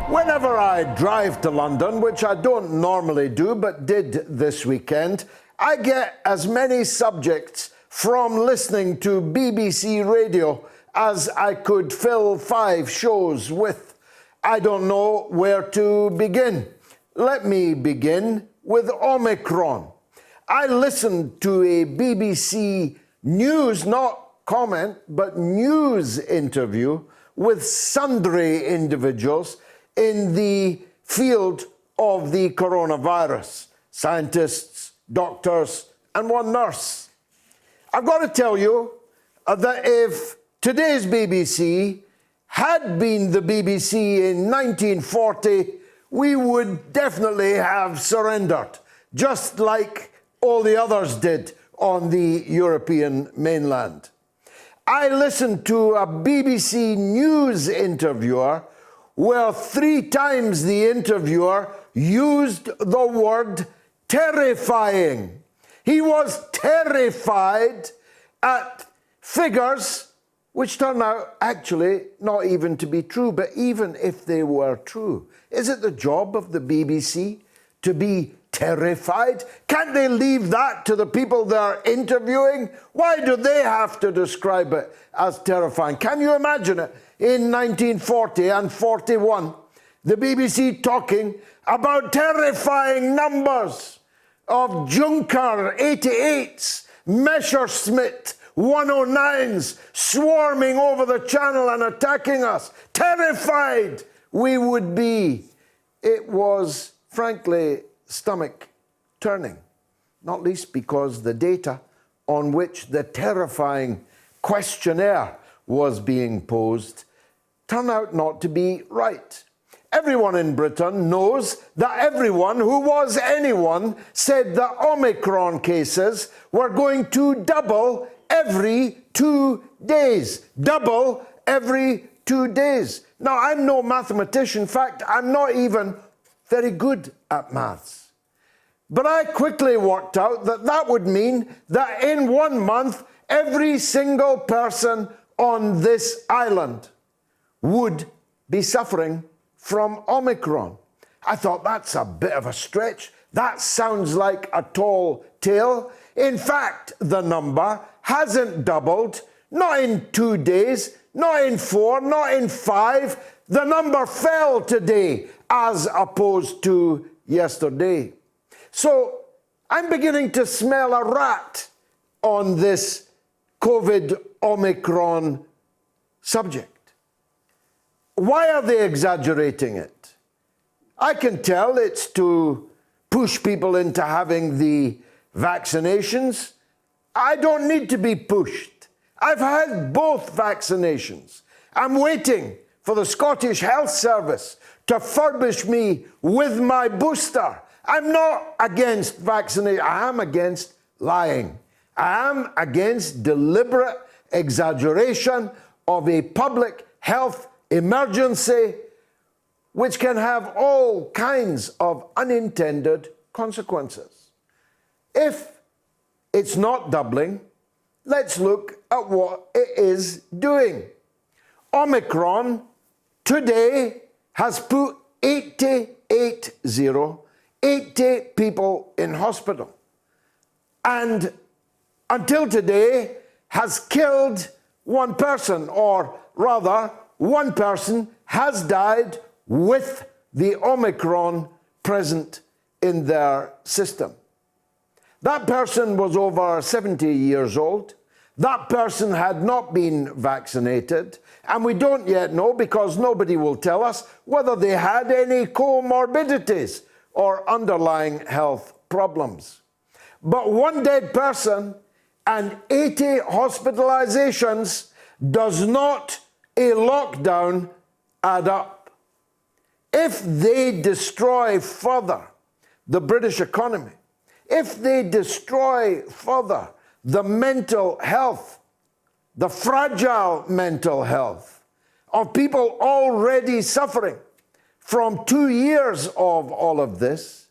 Whenever I drive to London, which I don't normally do but did this weekend, I get as many subjects from listening to BBC Radio as I could fill 5 shows with. I don't know where to begin. Let me begin with Omicron. I listened to a BBC News, not comment, but news interview with sundry individuals in the field of the coronavirus. Scientists, doctors, and one nurse. I've got to tell you that if today's BBC had been the BBC in 1940, we would definitely have surrendered, just like all the others did on the European mainland. I listened to a BBC News interviewer where 3 times the interviewer used the word terrifying. He was terrified at figures which turn out actually not even to be true. But even if they were true, is it the job of the BBC to be terrified? Can't they leave that to the people they're interviewing? Why do they have to describe it as terrifying? Can you imagine it in 1940 and 41? The BBC talking about terrifying numbers of Junker 88s, Messerschmitt 109s swarming over the channel and attacking us. Terrified we would be. It was, frankly, stomach turning, not least because the data on which the terrifying questionnaire was being posed turned out not to be right. Everyone in Britain knows that everyone who was anyone said that Omicron cases were going to double every 2 days. Double every 2 days. Now, I'm no mathematician. In fact, I'm not even very good at maths. But I quickly worked out that that would mean that in 1 month, every single person on this island would be suffering from Omicron. I thought that's a bit of a stretch. That sounds like a tall tale. In fact, the number hasn't doubled, not in 2 days, not in 4, not in 5. The number fell today as opposed to yesterday. So I'm beginning to smell a rat on this COVID Omicron subject. Why are they exaggerating it? I can tell it's to push people into having the vaccinations. I don't need to be pushed. I've had both vaccinations. I'm waiting for the Scottish Health Service to furbish me with my booster. I'm not against vaccination. I am against lying. I am against deliberate exaggeration of a public health emergency which can have all kinds of unintended consequences. If it's not doubling, let's look at what it is doing. Omicron today has put 80 people in hospital. And until today has killed 1 person, or rather, 1 person has died with the Omicron present in their system. That person was over 70 years old. That person had not been vaccinated. And we don't yet know, because nobody will tell us, whether they had any comorbidities or underlying health problems. But 1 dead person and 80 hospitalizations does not a lockdown add up. If they destroy further the British economy, if they destroy further the mental health, the fragile mental health of people already suffering from 2 years of all of this,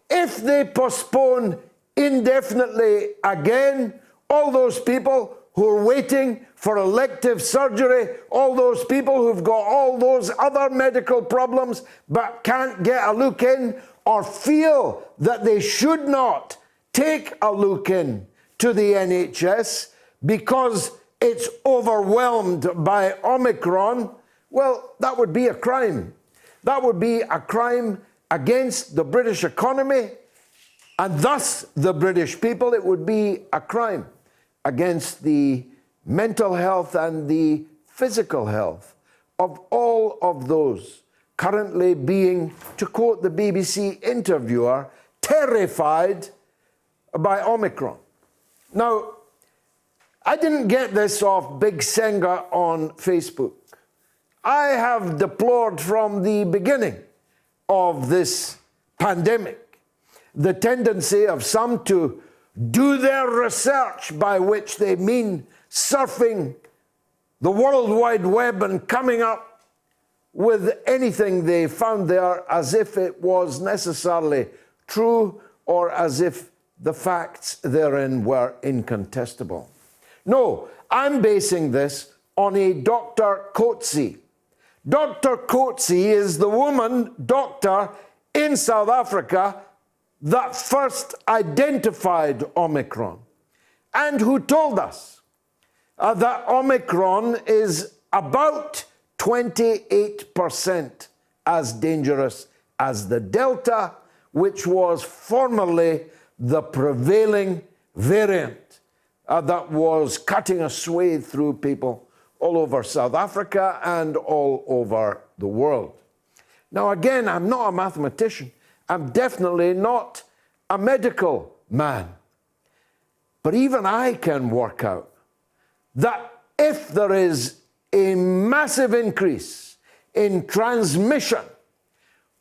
if they postpone indefinitely again all those people who are waiting for elective surgery, all those people who've got all those other medical problems but can't get a look in or feel that they should not take a look in to the NHS because it's overwhelmed by Omicron, well, that would be a crime. That would be a crime against the British economy and thus the British people. It would be a crime against the mental health and the physical health of all of those currently being, to quote the BBC interviewer, terrified by Omicron. Now, I didn't get this off Big Senga on Facebook. I have deplored from the beginning of this pandemic the tendency of some to do their research, by which they mean surfing the World Wide Web and coming up with anything they found there as if it was necessarily true or as if the facts therein were incontestable. No, I'm basing this on a Dr. Coetzee. Dr. Coetzee is the woman doctor in South Africa that first identified Omicron and who told us that Omicron is about 28% as dangerous as the Delta, which was formerly the prevailing variant that was cutting a swathe through people all over South Africa and all over the world. Now, again, I'm not a mathematician. I'm definitely not a medical man. But even I can work out that if there is a massive increase in transmission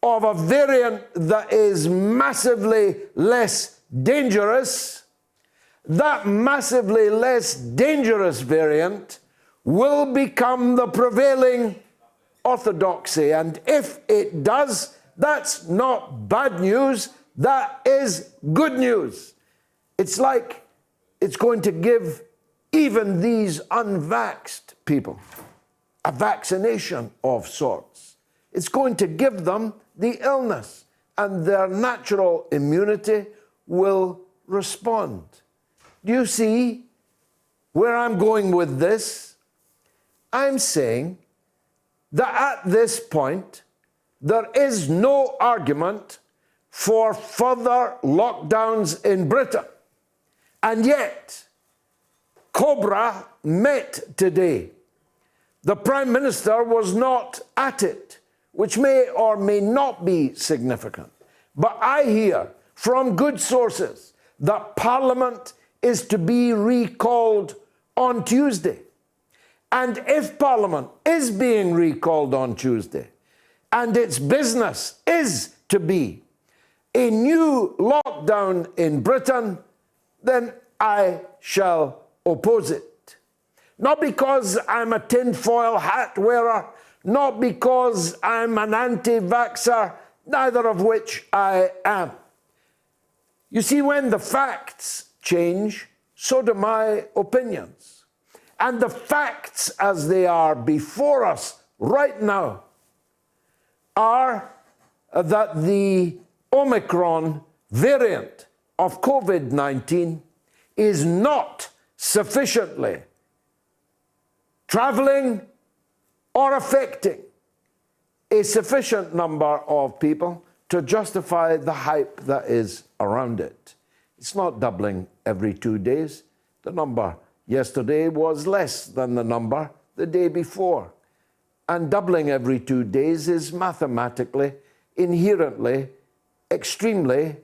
of a variant that is massively less dangerous, that massively less dangerous variant will become the prevailing orthodoxy. And if it does, that's not bad news, that is good news. It's like it's going to give even these unvaxxed people a vaccination of sorts. It's going to give them the illness, and their natural immunity will respond. Do you see where I'm going with this? I'm saying that at this point, there is no argument for further lockdowns in Britain. And yet, Cobra met today. The Prime Minister was not at it, which may or may not be significant. But I hear from good sources that Parliament is to be recalled on Tuesday. And if Parliament is being recalled on Tuesday, and its business is to be a new lockdown in Britain, then I shall oppose it. Not because I'm a tinfoil hat wearer, not because I'm an anti-vaxxer, neither of which I am. You see, when the facts change, so do my opinions. And the facts as they are before us right now are that the Omicron variant of COVID-19 is not sufficiently traveling or affecting a sufficient number of people to justify the hype that is around it. It's not doubling every 2 days. The number yesterday was less than the number the day before. And doubling every 2 days is mathematically, inherently, extremely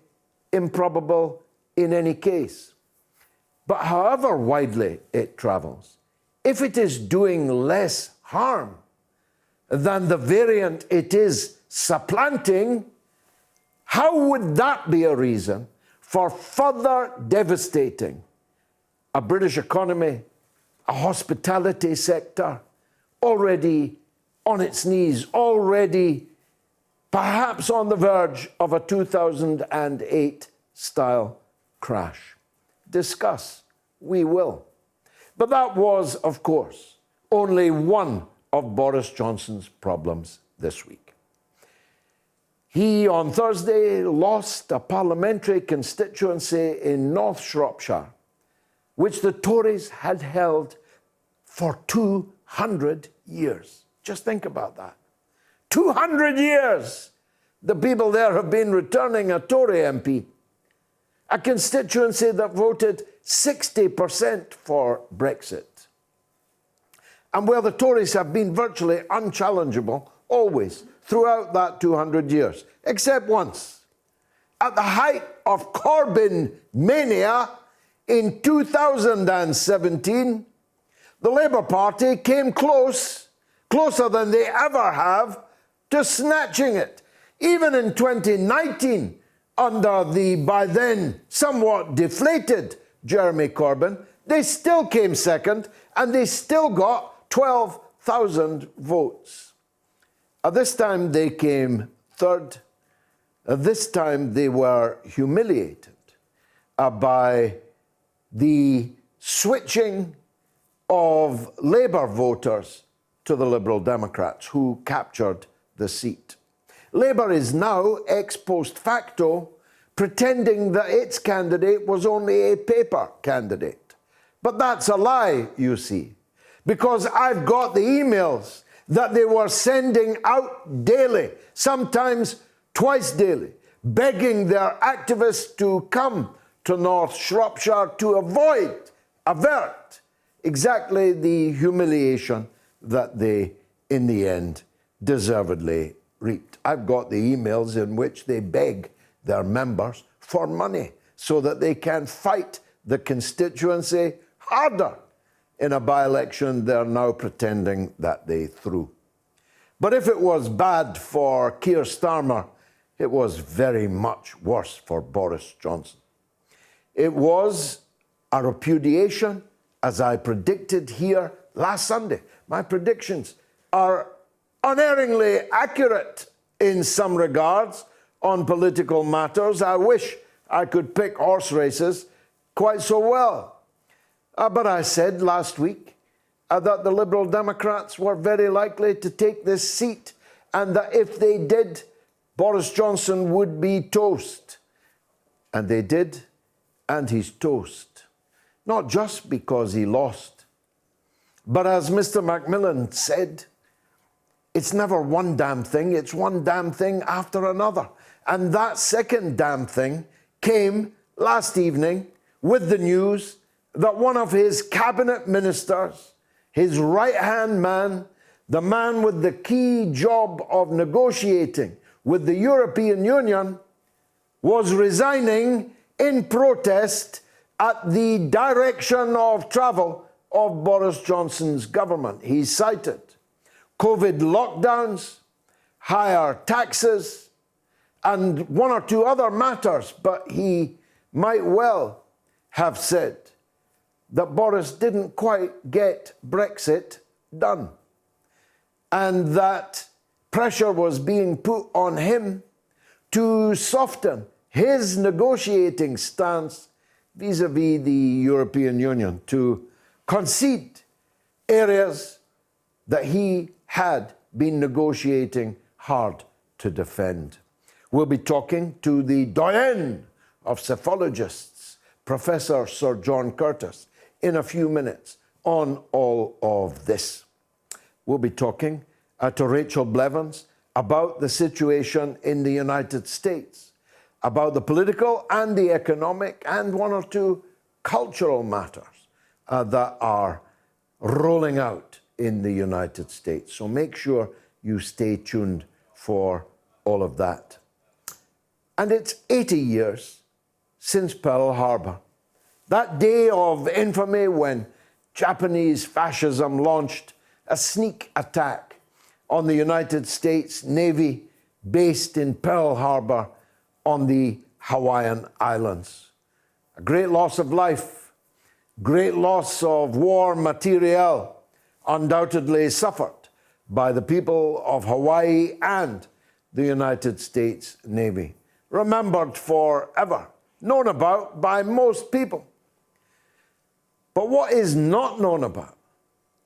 improbable in any case. But however widely it travels, if it is doing less harm than the variant it is supplanting, how would that be a reason for further devastating a British economy, a hospitality sector, already on its knees, already perhaps on the verge of a 2008 style crash? Discuss, we will. But that was, of course, only one of Boris Johnson's problems this week. He, on Thursday, lost a parliamentary constituency in North Shropshire, which the Tories had held for 200 years. Just think about that. 200 years the people there have been returning a Tory MP, a constituency that voted 60% for Brexit, and where the Tories have been virtually unchallengeable always throughout that 200 years, except once. At the height of Corbyn mania in 2017, the Labour Party came closer than they ever have, to snatching it. Even in 2019, under the by then somewhat deflated Jeremy Corbyn, they still came second and they still got 12,000 votes. This time they came third. This time they were humiliated by the switching of Labour voters to the Liberal Democrats, who captured the seat. Labour is now, ex post facto, pretending that its candidate was only a paper candidate. But that's a lie, you see, because I've got the emails that they were sending out daily, sometimes twice daily, begging their activists to come to North Shropshire to avert exactly the humiliation that they, in the end, deservedly reaped. I've got the emails in which they beg their members for money so that they can fight the constituency harder in a by-election they're now pretending that they threw. But if it was bad for Keir Starmer, it was very much worse for Boris Johnson. It was a repudiation, as I predicted here last Sunday. My predictions are unerringly accurate in some regards on political matters. I wish I could pick horse races quite so well. But I said last week that the Liberal Democrats were very likely to take this seat, and that if they did, Boris Johnson would be toast. And they did, and he's toast. Not just because he lost, but as Mr. Macmillan said, it's never one damn thing, it's one damn thing after another. And that second damn thing came last evening with the news that one of his cabinet ministers, his right-hand man, the man with the key job of negotiating with the European Union, was resigning in protest at the direction of travel of Boris Johnson's government. He cited COVID lockdowns, higher taxes, and one or two other matters, but he might well have said that Boris didn't quite get Brexit done, and that pressure was being put on him to soften his negotiating stance vis-à-vis the European Union, to concede areas that he had been negotiating hard to defend. We'll be talking to the doyen of psephologists, Professor Sir John Curtis, in a few minutes on all of this. We'll be talking to Rachel Blevins about the situation in the United States, about the political and the economic and one or two cultural matters that are rolling out in the United States. So make sure you stay tuned for all of that. And it's 80 years since Pearl Harbor, that day of infamy when Japanese fascism launched a sneak attack on the United States Navy based in Pearl Harbor on the Hawaiian Islands. A great loss of life, great loss of war materiel, undoubtedly suffered by the people of Hawaii and the United States Navy. Remembered forever, known about by most people. But what is not known about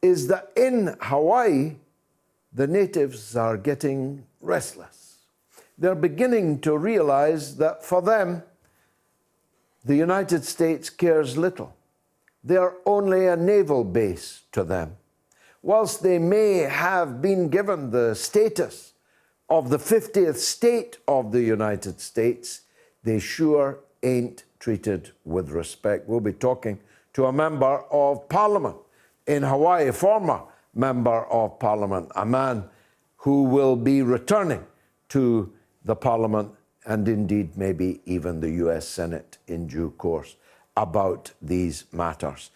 is that in Hawaii, the natives are getting restless. They're beginning to realize that for them, the United States cares little. They're only a naval base to them. Whilst they may have been given the status of the 50th state of the United States, they sure ain't treated with respect. We'll be talking to a member of Parliament in Hawaii, a former member of Parliament, a man who will be returning to the Parliament and indeed maybe even the US Senate in due course about these matters.